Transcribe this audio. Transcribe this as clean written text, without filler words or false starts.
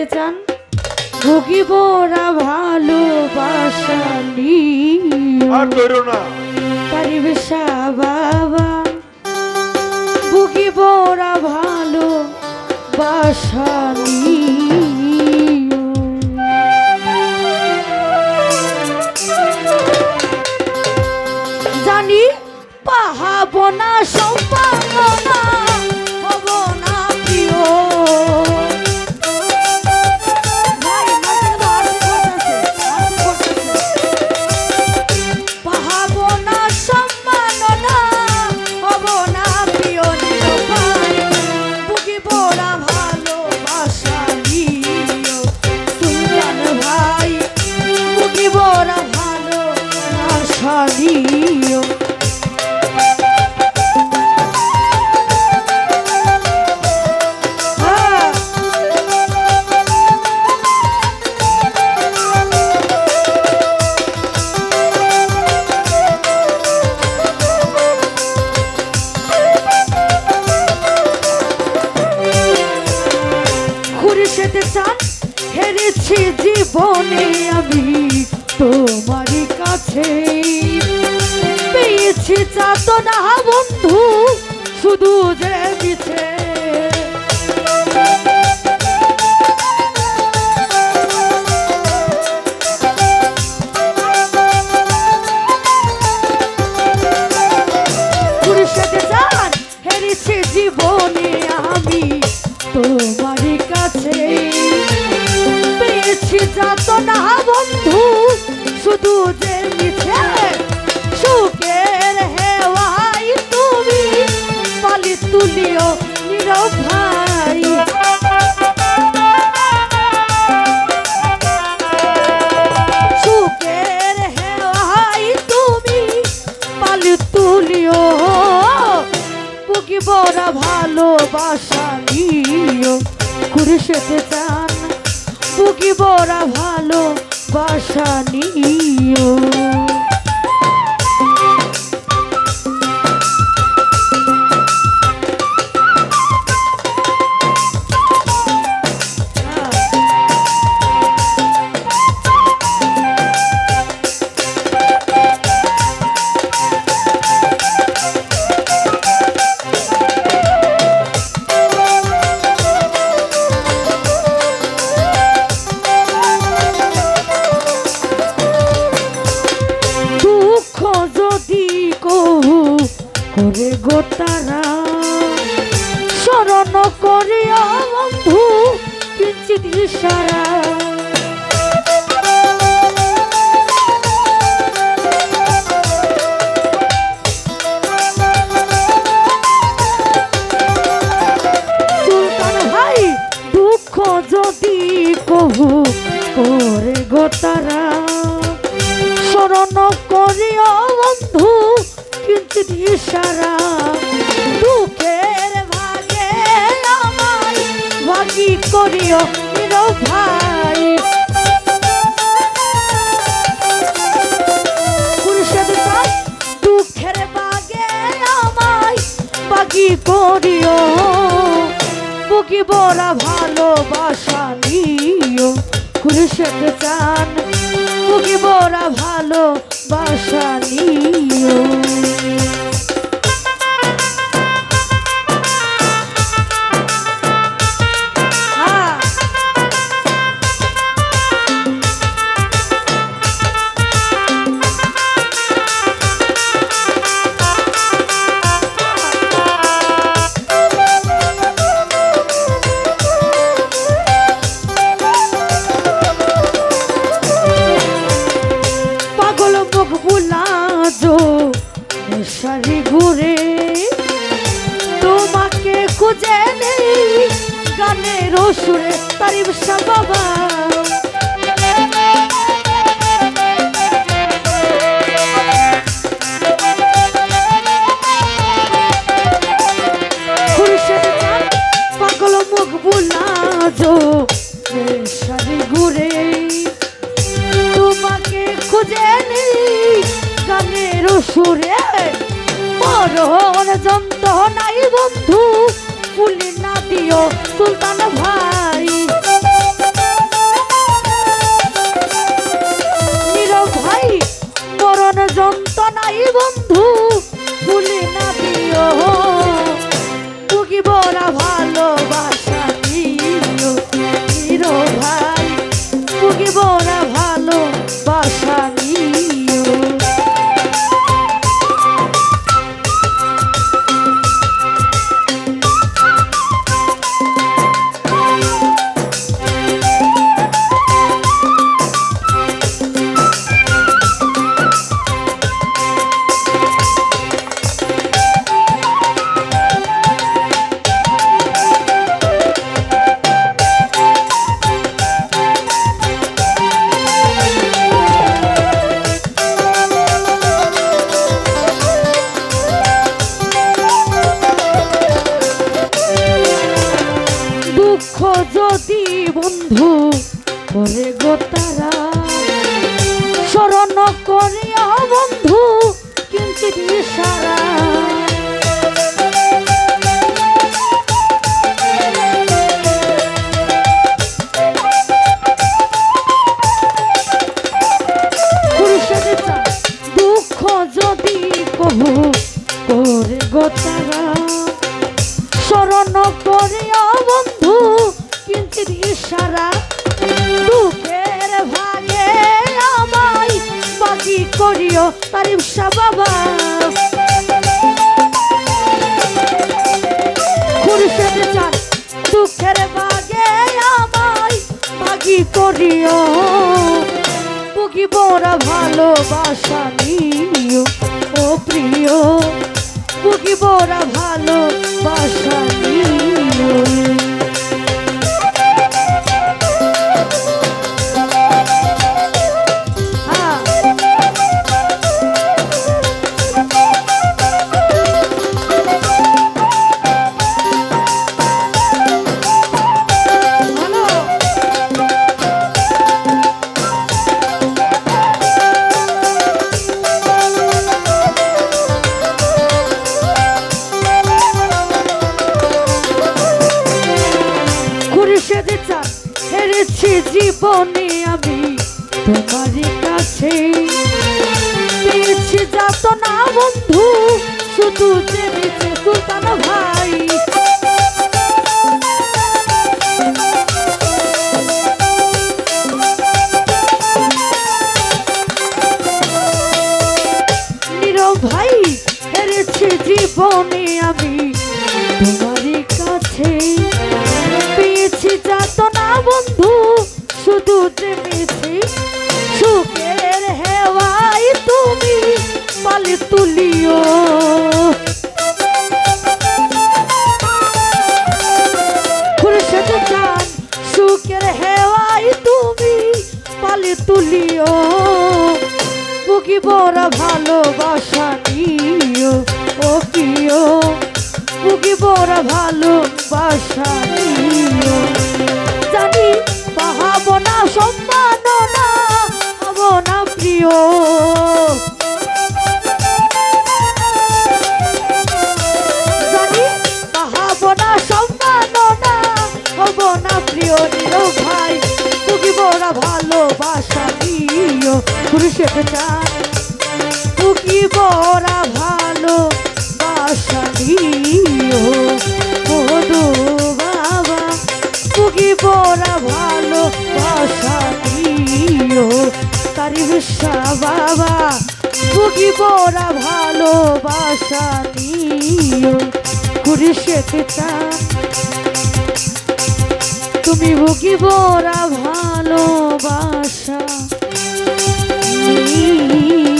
চান ভুগিবোরা ভালোবাসা আর করো না পরিবেশা বাবা ভুগিবোরা ভালোবাসা জানি পাহাবো না সম্ভাবনা হব না প্রিয় পাহাবো না সম্মাননা হব না প্রিয় নিরুপায় বুকিবো না ভালোবাসা নিও সুলতান ভাই বুকিবো না ভালোবাসা নিও যেতে চান হেরেছি জীবনে আমি তোমারই কাছে পেয়েছি যাতনা বন্ধু শুধু যে দিছে যেতে চান হেরেছি জীবনে আমি তোমারই কাছে পেয়েছি যাতনা বন্ধু শুধু যে মিছে সুখের হেওয়াই তুমি পালি তুলিও নীরব ভাই সুখের হেওয়াই তুমি পালি তুলিও বুকিবোরা ভালোবাসা নিও ঘুরে যেতে চান বুকিবোরা ভালোবাসা নিও করে গোতারা স্মরণ করিয়া বন্ধু কিঞ্চিত ইশারা সুলতান ভাই দুঃখ যদি কহু করে গোতারা স্মরণ করিয়া বন্ধু কিঞ্চিত ইশারা দুঃখের ভাগে আমায় ভাগি করিও নীরব ভাই দুঃখের ভাগে আমায় ভাগি করিও বুকিবোরা ভালোবাসা নিও খুরশেদ চান বুকিবোরা ভালোবাসা নিও সারি ঘুরে তোমাকে খুঁজে নেই গানের সুরে তারিফ বাবা পাগল মুখ বুলা সারি ঘুরে তোমাকে খুঁজে নেই গানের সুরে মরণ যন্ত্রণাই বন্ধু ফুলি না দিও সুলতান ভাই করে গো তারা স্মরণ করিয়া বন্ধু কিন্তু ইশারা দুঃখ যদি কহু করে গো তারা স্মরণ করিয়া বন্ধু কিন্তু ইশারা দুঃখের ভাগে আমায় বাকি করিও তারিফ শাহ বাবা খুরশেদ চান দুঃখের ভাগে আমায় বাকি করিও বুকি বড় ভালোবাসা নিও ও প্রিয় বুকি বড় ভালোবাসা নিও হেরেছি জীবনে আমি তোমারই কাছে পেয়েছি যাতনা বন্ধু শুধু জেনেছে সুলতান ভাই নীরব ভাই হেরেছি জীবনে আমি তোমারই কাছে পেয়েছি যাতনা বন্ধু শুধু জেনেছি সুখের হেওয়াই তুমি পালে তুলিও খুরশেদ চান সুখের হেওয়াই তুমি পালে তুলিও বুকি বড় ভালোবাসা নিও ও প্রিয় বুকি বড় ভালোবাসা নিও জানি পাহাব না সম্মাননা হব না প্রিয় জানি পাহাব না সম্মাননা হব না প্রিয় নীরব ভাই বুকি বড় ভালোবাসা নিও খুরশেদ চান বুকি বড় ভালোবাসা নিও মধু বাবা বুকি বড় ভালোবাসা নিও তারিফ শাহ বাবা বুকি বড় ভালোবাসা নিও খুরশেদ চান তুমি বুকি বড় ভালোবাসা নিও